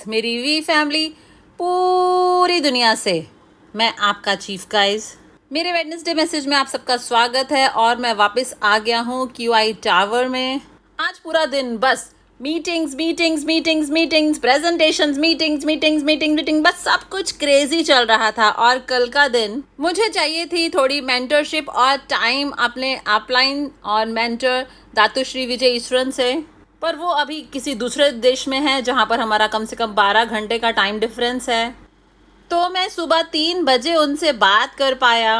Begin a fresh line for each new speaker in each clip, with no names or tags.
मेरी we family पूरी दुनिया से। मैं आपका चीफ गाइज। मेरे वेडनेसडे मैसेज में आप सबका स्वागत है और मैं वापस आ गया हूँ QI टावर में। आज पूरा दिन बस मीटिंग्स, प्रेजेंटेशंस, मीटिंग, बस सब कुछ क्रेजी चल रहा था। और कल का दिन मुझे चाहिए थी थोड़ी मेंटरशिप और टाइम अपने अपलाइन और मेंटर दातुश्री विजय ईश्वरन से, पर वो अभी किसी दूसरे देश में है जहाँ पर हमारा कम से कम 12 घंटे का टाइम डिफरेंस है। तो मैं सुबह 3 बजे उनसे बात कर पाया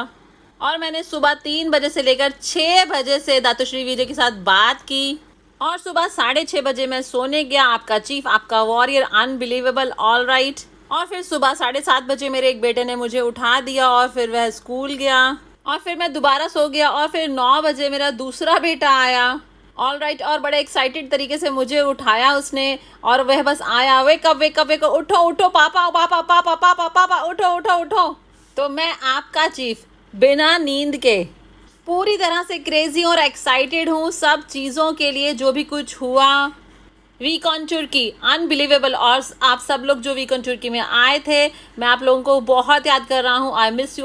और मैंने सुबह 3 बजे से लेकर 6 बजे से दातुश्री विजय के साथ बात की और सुबह 6:30 बजे मैं सोने गया। आपका चीफ, आपका वॉरियर, अनबिलीवेबल, ऑल राइट। और फिर सुबह 7:30 बजे मेरे एक बेटे ने मुझे उठा दिया और फिर वह स्कूल गया और फिर मैं दोबारा सो गया और फिर 9 बजे मेरा दूसरा बेटा आया, ऑल राइट। और बड़े एक्साइटेड तरीके से मुझे उठाया उसने और वह बस आया, वेक अप, उठो पापा, उठो। तो मैं आपका चीफ बिना नींद के पूरी तरह से क्रेजी और एक्साइटेड हूँ सब चीज़ों के लिए जो भी कुछ हुआ। वीकॉन तुर्की, अनबिलीवेबल। और आप सब लोग जो वीकॉन तुर्की में आए थे, मैं आप लोगों को बहुत याद कर रहा हूँ। I miss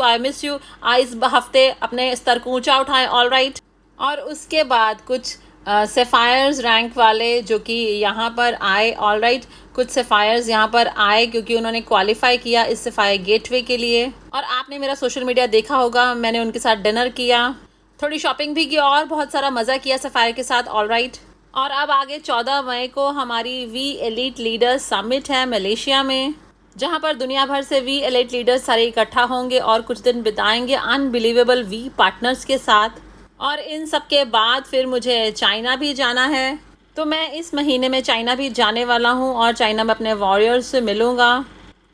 you. इस हफ्ते अपने स्तर को ऊंचा उठाएं, ऑल राइट। और उसके बाद कुछ सेफायर्स रैंक वाले जो कि यहाँ पर आए, ऑल राइट। कुछ सेफायर्स यहाँ पर आए क्योंकि उन्होंने क्वालिफाई किया इस सेफायर गेटवे के लिए। और आपने मेरा सोशल मीडिया देखा होगा, मैंने उनके साथ डिनर किया, थोड़ी शॉपिंग भी की और बहुत सारा मज़ा किया सेफायर के साथ, ऑल राइट। और अब आगे 14 मई को हमारी वी एलीट लीडर्स समिट है मलेशिया में, जहाँ पर दुनिया भर से वी एलीट लीडर्स सारे इकट्ठा होंगे और कुछ दिन बिताएंगे अनबिलीवेबल वी पार्टनर्स के साथ। और इन सब के बाद फिर मुझे चाइना भी जाना है, तो मैं इस महीने में चाइना भी जाने वाला हूँ और चाइना में अपने वॉरियर्स से मिलूँगा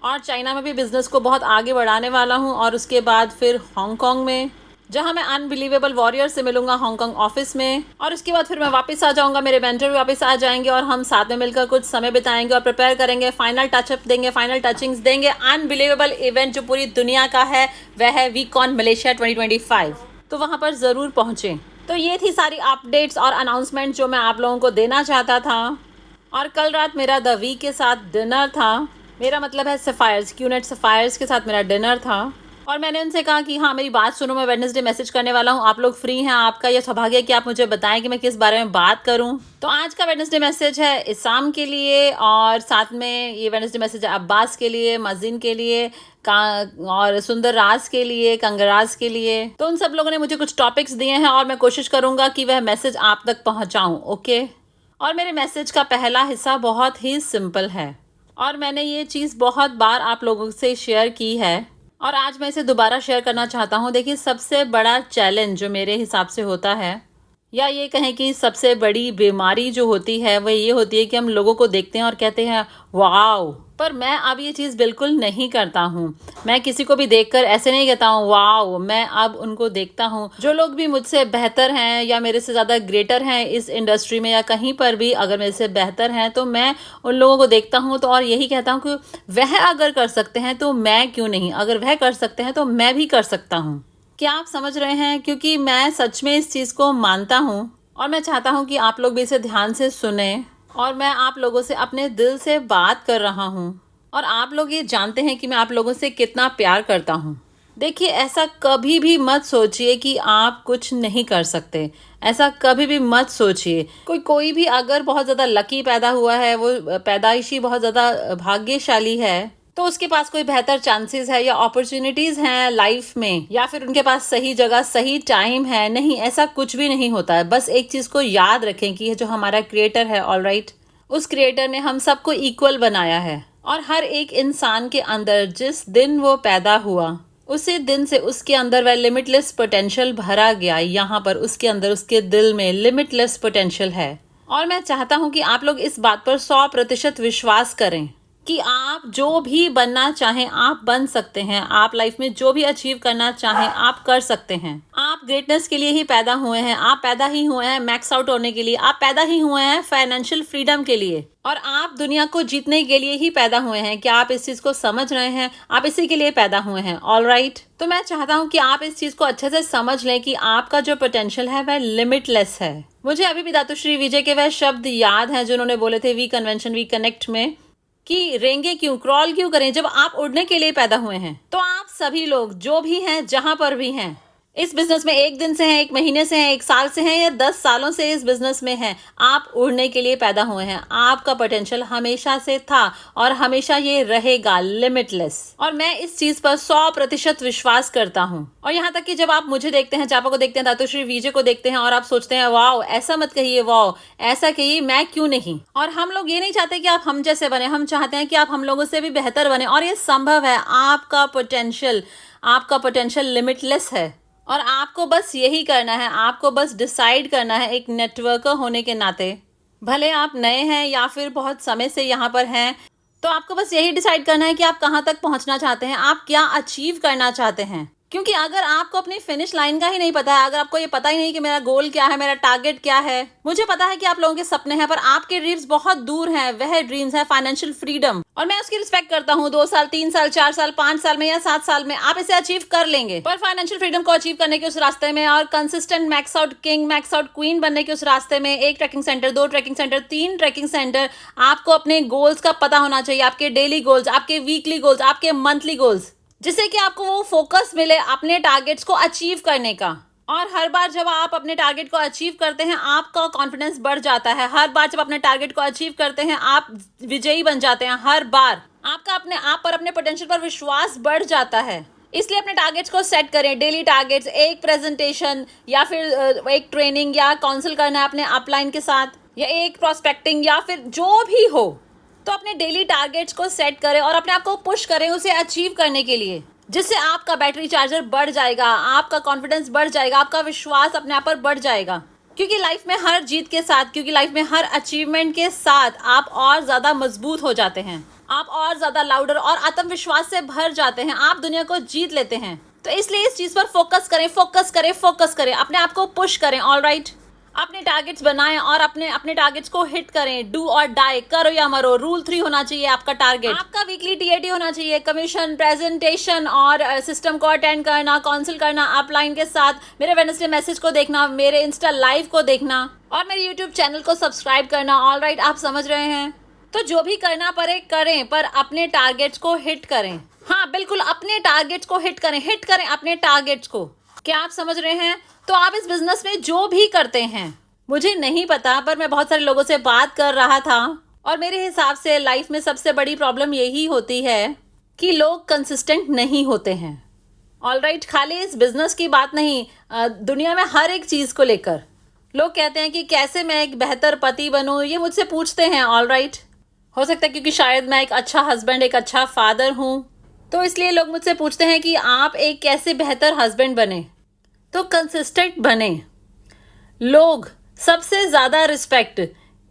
और चाइना में भी बिज़नेस को बहुत आगे बढ़ाने वाला हूँ। और उसके बाद फिर हांगकांग में, जहाँ मैं अनबिलीवेबल वॉरियर से मिलूंगा हांगकांग ऑफिस में। और उसके बाद फिर मैं वापस आ जाऊँगा, मेरे मेंटर भी वापस आ जाएंगे और हम साथ में मिलकर कुछ समय बिताएंगे और प्रिपेयर करेंगे, फाइनल टचअप देंगे, फाइनल टचिंग्स देंगे। अनबिलीवेबल इवेंट जो पूरी दुनिया का है वह है वीकॉन मलेशिया 2025, तो वहाँ पर ज़रूर पहुँचें। तो ये थी सारी अपडेट्स और अनाउंसमेंट जो मैं आप लोगों को देना चाहता था। और कल रात मेरा द वी के साथ डिनर था, मेरा मतलब है सेफायर्स, क्यूनेट सेफायर्स के साथ मेरा डिनर था। और मैंने उनसे कहा कि हाँ मेरी बात सुनो, मैं वेडनेसडे मैसेज करने वाला हूँ, आप लोग फ्री हैं, आपका यह सौभाग्य है कि आप मुझे बताएं कि मैं किस बारे में बात करूँ। तो आज का वेडनेसडे मैसेज है इसाम के लिए और साथ में ये वेडनेसडे मैसेज है अब्बास के लिए, मजीन के लिए और सुंदर राज के लिए, कंगराज के लिए। तो उन सब लोगों ने मुझे कुछ टॉपिक्स दिए हैं और मैं कोशिश करूँगा कि वह मैसेज आप तक पहुँचाऊँ, ओके। और मेरे मैसेज का पहला हिस्सा बहुत ही सिंपल है और मैंने ये चीज़ बहुत बार आप लोगों से शेयर की है और आज मैं इसे दोबारा शेयर करना चाहता हूँ। देखिए, सबसे बड़ा चैलेंज जो मेरे हिसाब से होता है, या ये कहें कि सबसे बड़ी बीमारी जो होती है वह ये होती है कि हम लोगों को देखते हैं और कहते हैं वाओ, पर मैं अब ये चीज़ बिल्कुल नहीं करता हूँ। मैं किसी को भी देखकर ऐसे नहीं कहता हूँ वाओ, मैं अब उनको देखता हूँ जो लोग भी मुझसे बेहतर हैं या मेरे से ज़्यादा ग्रेटर हैं इस इंडस्ट्री में या कहीं पर भी, अगर मेरे से बेहतर हैं तो मैं उन लोगों को देखता हूँ तो और यही कहता हूँ कि वह अगर कर सकते हैं तो मैं क्यों नहीं, अगर वह कर सकते हैं तो मैं भी कर सकता हूँ। क्या आप समझ रहे हैं? क्योंकि मैं सच में इस चीज़ को मानता हूँ और मैं चाहता हूँ कि आप लोग भी इसे ध्यान से सुने। और मैं आप लोगों से अपने दिल से बात कर रहा हूँ और आप लोग ये जानते हैं कि मैं आप लोगों से कितना प्यार करता हूँ। देखिए, ऐसा कभी भी मत सोचिए कि आप कुछ नहीं कर सकते, ऐसा कभी भी मत सोचिए। कोई भी अगर बहुत ज़्यादा लकी पैदा हुआ है, वो पैदाइशी बहुत ज़्यादा भाग्यशाली है, तो उसके पास कोई बेहतर चांसेस है या अपॉर्चुनिटीज़ हैं लाइफ में, या फिर उनके पास सही जगह सही टाइम है। नहीं, ऐसा कुछ भी नहीं होता है। बस एक चीज़ को याद रखें कि ये जो हमारा क्रिएटर है, ऑल राइट, उस क्रिएटर ने हम सबको इक्वल बनाया है और हर एक इंसान के अंदर जिस दिन वो पैदा हुआ उसी दिन से उसके अंदर वह लिमिटलेस पोटेंशियल भरा गया। यहाँ पर उसके अंदर, उसके दिल में लिमिटलेस पोटेंशियल है। और मैं चाहता हूँ कि आप लोग इस बात पर 100% विश्वास करें कि आप जो भी बनना चाहें आप बन सकते हैं। आप लाइफ में जो भी अचीव करना चाहें आप कर सकते हैं। आप ग्रेटनेस के लिए ही पैदा हुए हैं, आप पैदा ही हुए हैं मैक्स आउट होने के लिए, आप पैदा ही हुए हैं फाइनेंशियल फ्रीडम के लिए, और आप दुनिया को जीतने के लिए ही पैदा हुए हैं। क्या आप इस चीज़ को समझ रहे हैं? आप इसी के लिए पैदा हुए हैं, ऑल राइट। तो मैं चाहता हूँ कि आप इस चीज़ को अच्छे से समझ लें कि आपका जो पोटेंशियल है वह लिमिटलेस है। मुझे अभी भी दातुश्री विजय के वह शब्द याद हैं जो उन्होंने बोले थे वी कन्वेंशन वी कनेक्ट में, कि रेंगे क्यों, क्रॉल क्यों करें जब आप उड़ने के लिए पैदा हुए हैं। तो आप सभी लोग जो भी हैं, जहां पर भी हैं, इस बिजनेस में 1 दिन से हैं, 1 महीने से हैं, 1 साल से हैं या 10 सालों से इस बिजनेस में हैं, आप उड़ने के लिए पैदा हुए हैं। आपका पोटेंशियल हमेशा से था और हमेशा ये रहेगा, लिमिटलेस। और मैं इस चीज पर 100% विश्वास करता हूँ। और यहाँ तक कि जब आप मुझे देखते हैं, चापा को देखते हैं, दातुश्री विजय को देखते हैं और आप सोचते हैं वाओ ऐसा मत कहिए, वाओ ऐसा कहिए, मैं क्यों नहीं। और हम लोग ये नहीं चाहते कि आप हम जैसे बने, हम चाहते हैं कि आप हम लोगों से भी बेहतर बने। और ये संभव है। आपका पोटेंशियल लिमिटलेस है और आपको बस यही करना है। आपको बस डिसाइड करना है, एक नेटवर्कर होने के नाते, भले आप नए हैं या फिर बहुत समय से यहाँ पर हैं, तो आपको बस यही डिसाइड करना है कि आप कहाँ तक पहुँचना चाहते हैं, आप क्या अचीव करना चाहते हैं। क्योंकि अगर आपको अपनी फिनिश लाइन का ही नहीं पता है, अगर आपको ये पता ही नहीं कि मेरा गोल क्या है, मेरा टारगेट क्या है। मुझे पता है कि आप लोगों के सपने हैं पर आपके ड्रीम्स बहुत दूर हैं। वह ड्रीम्स है फाइनेंशियल फ्रीडम और मैं उसकी रिस्पेक्ट करता हूँ। 2 साल, 3 साल, 4 साल, 5 साल में या 7 साल में आप इसे अचीव कर लेंगे। पर फाइनेंशियल फ्रीडम को अचीव करने के उस रास्ते में और consistent max out king, max out queen बनने के उस रास्ते में 1 trekking centre, 2 trekking centre, 3 trekking centre, आपको अपने गोल्स का पता होना चाहिए। आपके डेली गोल्स, आपके वीकली गोल्स, आपके मंथली गोल्स, जिससे कि आपको वो फोकस मिले अपने टारगेट्स को अचीव करने का। और हर बार जब आप अपने टारगेट को अचीव करते हैं, आपका कॉन्फिडेंस बढ़ जाता है। हर बार जब अपने टारगेट को अचीव करते हैं, आप विजयी बन जाते हैं। हर बार आपका अपने आप पर, अपने पोटेंशियल पर विश्वास बढ़ जाता है। इसलिए अपने टारगेट्स को सेट करें, डेली टारगेट्स, एक प्रेजेंटेशन या फिर एक ट्रेनिंग या काउंसिल करना है अपने अपलाइन के साथ, या एक प्रोस्पेक्टिंग या फिर जो भी हो। तो अपने डेली टारगेट्स को सेट करें और अपने आप को पुश करें उसे अचीव करने के लिए, जिससे आपका बैटरी चार्जर बढ़ जाएगा, आपका कॉन्फिडेंस बढ़ जाएगा, आपका विश्वास अपने आप पर बढ़ जाएगा। क्योंकि लाइफ में हर जीत के साथ, क्योंकि लाइफ में हर अचीवमेंट के साथ आप और ज़्यादा मजबूत हो जाते हैं, आप और ज़्यादा लाउडर और आत्मविश्वास से भर जाते हैं, आप दुनिया को जीत लेते हैं। तो इसलिए इस चीज़ पर फोकस करें, फोकस करें, फोकस करें, अपने आप को पुश करें। ऑलराइट, अपने टारगेट्स बनाएं और अपने टारगेट्स को हिट करें। डू और डाई, करो या मरो। रूल 3 होना चाहिए आपका टारगेट। आपका वीकली टीएटी होना चाहिए, कमीशन, प्रेजेंटेशन और सिस्टम को अटेंड करना, काउंसिल करना अपलाइन के साथ, मेरे वेडनेसडे मैसेज को देखना, मेरे इंस्टा लाइव को देखना और मेरे यूट्यूब चैनल को सब्सक्राइब करना। ऑलराइट, आप समझ रहे हैं। तो जो भी करना पड़े करें, पर अपने टारगेट्स को हिट करें। हाँ बिल्कुल, अपने टारगेट्स को हिट करें अपने टारगेट्स को। क्या आप समझ रहे हैं? तो आप इस बिजनेस में जो भी करते हैं, मुझे नहीं पता, पर मैं बहुत सारे लोगों से बात कर रहा था और मेरे हिसाब से लाइफ में सबसे बड़ी प्रॉब्लम यही होती है कि लोग कंसिस्टेंट नहीं होते हैं। ऑलराइट, खाली इस बिजनेस की बात नहीं, दुनिया में हर एक चीज़ को लेकर लोग कहते हैं कि कैसे मैं एक बेहतर पति बनूं, ये मुझसे पूछते हैं। ऑलराइट, हो सकता है क्योंकि शायद मैं एक अच्छा हस्बैंड, एक अच्छा फादर हूँ, तो इसलिए लोग मुझसे पूछते हैं कि आप एक कैसे बेहतर हस्बैंड बने। तो कंसिस्टेंट बने। लोग सबसे ज़्यादा रिस्पेक्ट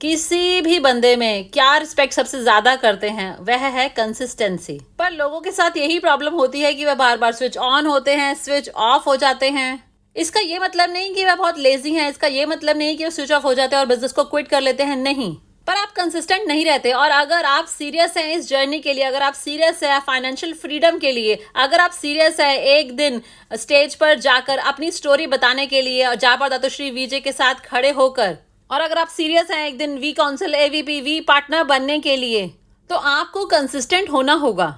किसी भी बंदे में क्या रिस्पेक्ट सबसे ज़्यादा करते हैं, वह है कंसिस्टेंसी। पर लोगों के साथ यही प्रॉब्लम होती है कि वह बार बार स्विच ऑन होते हैं, स्विच ऑफ हो जाते हैं। इसका ये मतलब नहीं कि वह बहुत लेजी हैं, इसका ये मतलब नहीं कि वो स्विच ऑफ हो जाते हैं और बिजनेस को क्विट कर लेते हैं, नहीं। पर आप कंसिस्टेंट नहीं रहते। और अगर आप सीरियस हैं इस जर्नी के लिए, अगर आप सीरियस हैं फाइनेंशियल फ्रीडम के लिए, अगर आप सीरियस हैं एक दिन स्टेज पर जाकर अपनी स्टोरी बताने के लिए और जापर दातुश्री विजय के साथ खड़े होकर, और अगर आप सीरियस हैं एक दिन V council, AVP, V partner बनने के लिए, तो आपको कंसिस्टेंट होना होगा।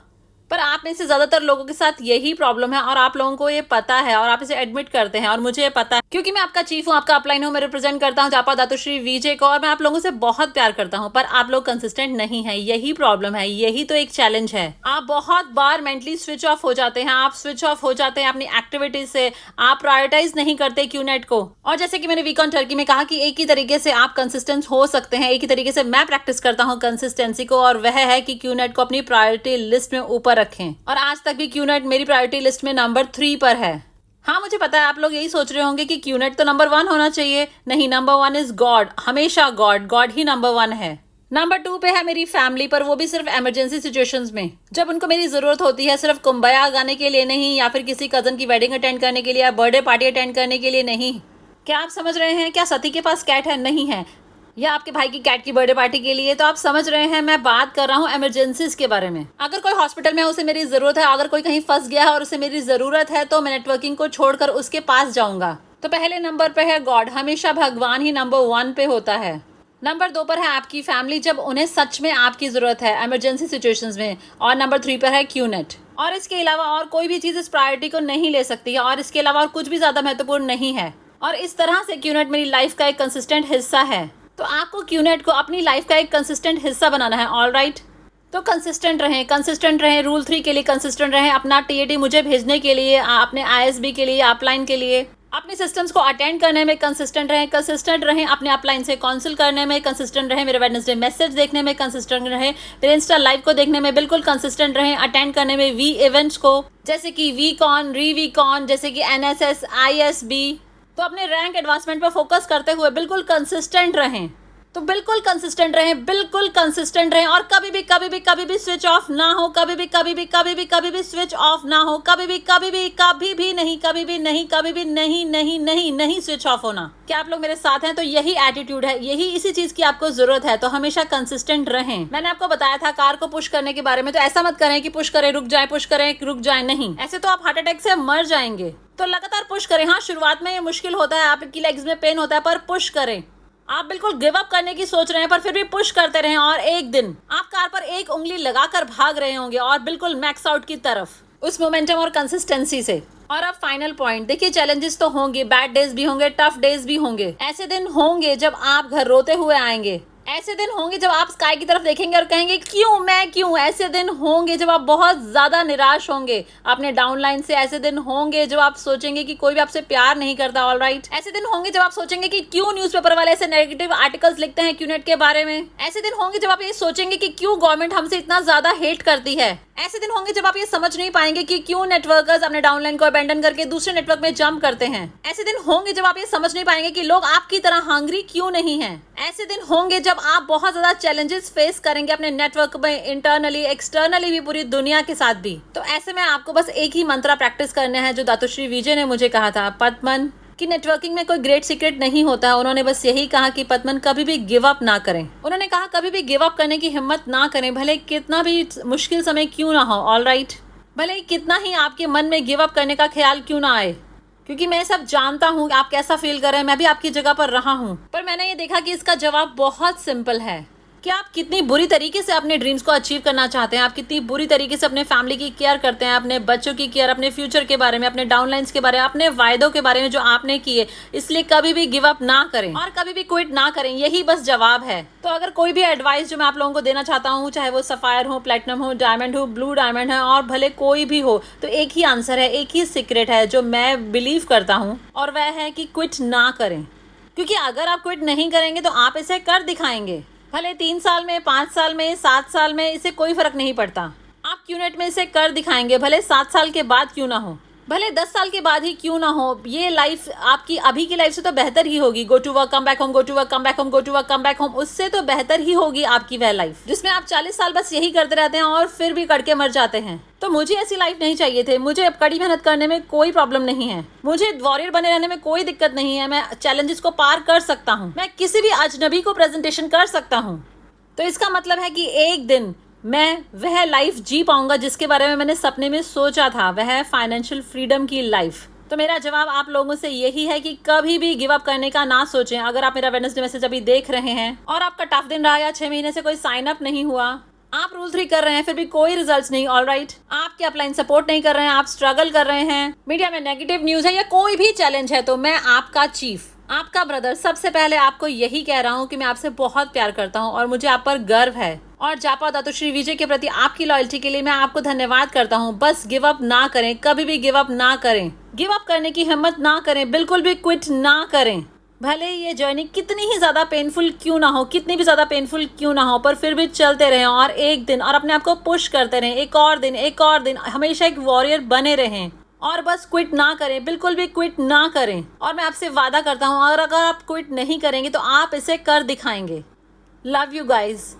पर आप में से ज़्यादातर लोगों के साथ यही प्रॉब्लम है और आप लोगों को ये पता है और आप इसे एडमिट करते हैं। और मुझे ये पता है क्योंकि मैं आपका चीफ हूँ, आपका अपलाइन हूँ, मैं रिप्रेजेंट करता हूँ जापा दातुश्री विजय को और मैं आप लोगों से बहुत प्यार करता हूँ। पर आप लोग कंसिस्टेंट नहीं है, यही प्रॉब्लम है, यही तो एक चैलेंज है। आप बहुत बार मेंटली स्विच ऑफ हो जाते हैं, आप स्विच ऑफ हो जाते हैं अपनी एक्टिविटीज से, आप प्रायोरिटाइज नहीं करते क्यूनेट को। और जैसे कि मैंने वीक ऑन टर्की में कहा कि एक ही तरीके से आप कंसिस्टेंट हो सकते हैं, एक ही तरीके से मैं प्रैक्टिस करता हूँ कंसिस्टेंसी को, और वह है कि क्यूनेट को अपनी प्रायोरिटी लिस्ट में ऊपर रखें। और आज तक भी क्यूनेट मेरी प्रायोरिटी लिस्ट में नंबर 3 पर है। हाँ मुझे पता है आप लोग यही सोच रहे होंगे कि क्यूनेट तो नंबर 1 होना चाहिए। नहीं, नंबर 1 इज गॉड, हमेशा गॉड ही नंबर 1 है। नंबर 2 पे है मेरी फैमिली, पर वो भी सिर्फ इमरजेंसी सिचुएशंस में, जब उनको मेरी जरूरत होती है, सिर्फ कुंभया गाने के लिए नहीं, या फिर किसी कजन की वेडिंग अटेंड करने के लिए, या बर्थडे पार्टी अटेंड करने के लिए नहीं। क्या आप समझ रहे हैं? क्या सती के पास कैट है? नहीं है। या आपके भाई की कैट की बर्थडे पार्टी के लिए? तो आप समझ रहे हैं मैं बात कर रहा हूँ इमरजेंसीज के बारे में। अगर कोई हॉस्पिटल में उसे मेरी जरूरत है, अगर कोई कहीं फंस गया है और उसे मेरी जरूरत है, तो मैं नेटवर्किंग को छोड़कर उसके पास जाऊंगा। तो पहले नंबर पे है गॉड, हमेशा भगवान ही नंबर 1 पे होता है। नंबर 2 पर है आपकी फैमिली, जब उन्हें सच में आपकी ज़रूरत है इमरजेंसी सिचुएशंस में। और नंबर 3 पर है क्यूनेट। और इसके अलावा और कोई भी चीज़ इस प्रायोरिटी को नहीं ले सकती है, और इसके अलावा और कुछ भी ज़्यादा महत्वपूर्ण नहीं है। और इस तरह से क्यूनेट मेरी लाइफ का एक कंसिस्टेंट हिस्सा है। तो आपको क्यूनेट को अपनी लाइफ का एक कंसिस्टेंट हिस्सा बनाना है। ऑल राइट, तो कंसिस्टेंट रहें। रूल 3 के लिए कंसिस्टेंट रहें, अपना टीएडी मुझे भेजने के लिए, अपने आईएसबी के लिए, अपलाइन के लिए, अपने सिस्टम्स को अटेंड करने में कंसिस्टेंट रहें, अपने अपलाइन से काउंसिल करने में कंसिस्टेंट रहें, मेरे वेडनेसडे मैसेज देखने में कंसिस्टेंट रहें, मेरे इंस्टा लाइव को देखने में बिल्कुल कंसिस्टेंट रहें, अटेंड करने में वी इवेंट्स को, जैसे कि वीकॉन, रीवीकॉन, जैसे कि एनएसएस, आईएसबी। तो अपने रैंक एडवांसमेंट पर फोकस करते हुए बिल्कुल कंसिस्टेंट रहें। तो बिल्कुल कंसिस्टेंट रहें, और कभी भी स्विच ऑफ ना हो, कभी भी स्विच ऑफ ना हो, कभी भी नहीं स्विच ऑफ होना। क्या आप लोग मेरे साथ हैं? तो यही एटीट्यूड है, यही इसी चीज की आपको जरूरत है। तो हमेशा कंसिस्टेंट रहें। मैंने आपको बताया था कार को पुश करने के बारे में, तो ऐसा मत करें कि पुश करें रुक जाए, नहीं, ऐसे तो आप हार्ट अटैक से मर जाएंगे। तो लगातार पुश करें। हाँ, शुरुआत में ये मुश्किल होता है, आपकी लेग्स में पेन होता है, पर पुश करें। आप बिल्कुल गिव अप करने की सोच रहे हैं, पर फिर भी पुश करते रहें, और एक दिन आप कार पर एक उंगली लगाकर भाग रहे होंगे, और बिल्कुल मैक्स आउट की तरफ, उस मोमेंटम और कंसिस्टेंसी से। और अब फाइनल पॉइंट देखिए, चैलेंजेस तो होंगे, बैड डेज भी होंगे, टफ डेज भी होंगे। ऐसे दिन होंगे जब आप घर रोते हुए आएंगे, ऐसे दिन होंगे जब आप स्काई की तरफ देखेंगे और कहेंगे क्यों। ऐसे दिन होंगे जब आप बहुत ज्यादा निराश होंगे अपने डाउनलाइन से। ऐसे दिन होंगे जब आप सोचेंगे कि कोई भी आपसे प्यार नहीं करता। ऑल राइट, ऐसे दिन होंगे जब आप सोचेंगे कि क्यों न्यूज़पेपर वाले ऐसे नेगेटिव आर्टिकल्स लिखते हैं क्यूनेट के बारे में। ऐसे दिन होंगे जब आप ये सोचेंगे कि क्यों गवर्नमेंट हमसे इतना ज्यादा हेट करती है। ऐसे दिन होंगे जब आप ये समझ नहीं पाएंगे कि क्यों नेटवर्कर्स अपने डाउनलाइन को अबेंडन करके दूसरे नेटवर्क में जंप करते हैं। ऐसे दिन होंगे जब आप ये समझ नहीं पाएंगे कि लोग आपकी तरह हंग्री क्यों नहीं हैं। ऐसे दिन होंगे जब आप बहुत ज्यादा चैलेंजेस फेस करेंगे अपने नेटवर्क में, इंटरनली, एक्सटर्नली भी, पूरी दुनिया के साथ भी। तो ऐसे में आपको बस एक ही मंत्र प्रैक्टिस करना है जो दातुश्री विजय ने मुझे कहा था, पद्मन, कि नेटवर्किंग में कोई ग्रेट सीक्रेट नहीं होता। उन्होंने बस यही कहा कि पद्मन कभी भी गिव अप ना करें। उन्होंने कहा कभी भी गिव अप करने की हिम्मत ना करें, भले कितना भी मुश्किल समय क्यों ना हो। ऑल राइट, भले कितना ही आपके मन में गिव अप करने का ख्याल क्यों ना आए, क्योंकि मैं सब जानता हूँ आप कैसा फील कर रहे हैं, मैं भी आपकी जगह पर रहा हूँ। पर मैंने ये देखा कि इसका जवाब बहुत सिंपल है कि आप कितनी बुरी तरीके से अपने ड्रीम्स को अचीव करना चाहते हैं, आप कितनी बुरी तरीके से अपने फैमिली की केयर करते हैं, अपने बच्चों की केयर, अपने फ्यूचर के बारे में, अपने डाउनलाइंस के बारे में, अपने वायदों के बारे में जो आपने किए। इसलिए कभी भी गिव अप ना करें और कभी भी क्विट ना करें, यही बस जवाब है। तो अगर कोई भी एडवाइस जो मैं आप लोगों को देना चाहता हूँ, चाहे वो सफायर हो, प्लेटिनम हो, डायमंड हो, ब्लू डायमंड है, और भले कोई भी हो, तो एक ही आंसर है, एक ही सीक्रेट है जो मैं बिलीव करता हूँ, और वह है कि क्विट ना करें। क्योंकि अगर आप क्विट नहीं करेंगे तो आप इसे कर दिखाएंगे। भले 3 साल में, 5 साल में, 7 साल में, इससे कोई फर्क नहीं पड़ता। आप क्यूनेट में इसे कर दिखाएंगे, भले 7 साल के बाद क्यों ना हो, भले 10 साल के बाद ही क्यों ना हो। ये लाइफ आपकी अभी की लाइफ से तो बेहतर ही होगी। Go to work, come back home, go to work, come back home, go to work, come back home, उससे तो बेहतर ही होगी आपकी वह लाइफ जिसमें आप 40 साल बस यही करते रहते हैं और फिर भी कड़के मर जाते हैं। तो मुझे ऐसी लाइफ नहीं चाहिए थे। मुझे अब कड़ी मेहनत करने में कोई प्रॉब्लम नहीं है, मुझे वॉरियर बने रहने में कोई दिक्कत नहीं है। मैं चैलेंजेस को पार कर सकता हूँ, मैं किसी भी अजनबी को प्रेजेंटेशन कर सकता हूँ। तो इसका मतलब है कि एक दिन मैं वह लाइफ जी पाऊंगा जिसके बारे में मैंने सपने में सोचा था, वह है फाइनेंशियल फ्रीडम की लाइफ। तो मेरा जवाब आप लोगों से यही है कि कभी भी गिव अप करने का ना सोचें। अगर आप मेरा वेडनेसडे मैसेज अभी देख रहे हैं और आपका टफ दिन रहा या 6 महीने से कोई साइन अप नहीं हुआ, आप रूल 3 कर रहे हैं फिर भी कोई रिजल्ट्स नहीं, ऑल राइट, आपके अपलाइन सपोर्ट नहीं कर रहे हैं, आप स्ट्रगल कर रहे हैं, मीडिया में नेगेटिव न्यूज है या कोई भी चैलेंज है, तो मैं आपका चीफ, आपका ब्रदर, सबसे पहले आपको यही कह रहा हूँ कि मैं आपसे बहुत प्यार करता हूँ और मुझे आप पर गर्व है। और जापा दातुश्री विजय के प्रति आपकी लॉयल्टी के लिए मैं आपको धन्यवाद करता हूँ। बस गिव अप ना करें, कभी भी गिव अप ना करें, गिव अप करने की हिम्मत ना करें, बिल्कुल भी क्विट ना करें। भले ये जर्नी कितनी ही ज्यादा पेनफुल क्यों ना हो, कितनी भी ज्यादा पेनफुल क्यों ना हो, पर फिर भी चलते रहें और एक दिन और अपने आप को पुश करते रहें, एक और दिन, एक और दिन, हमेशा एक वॉरियर बने रहें और बस क्विट ना करें, बिल्कुल भी क्विट ना करें। और मैं आपसे वादा करता हूँ अगर आप क्विट नहीं करेंगे तो आप इसे कर दिखाएंगे। Love you guys.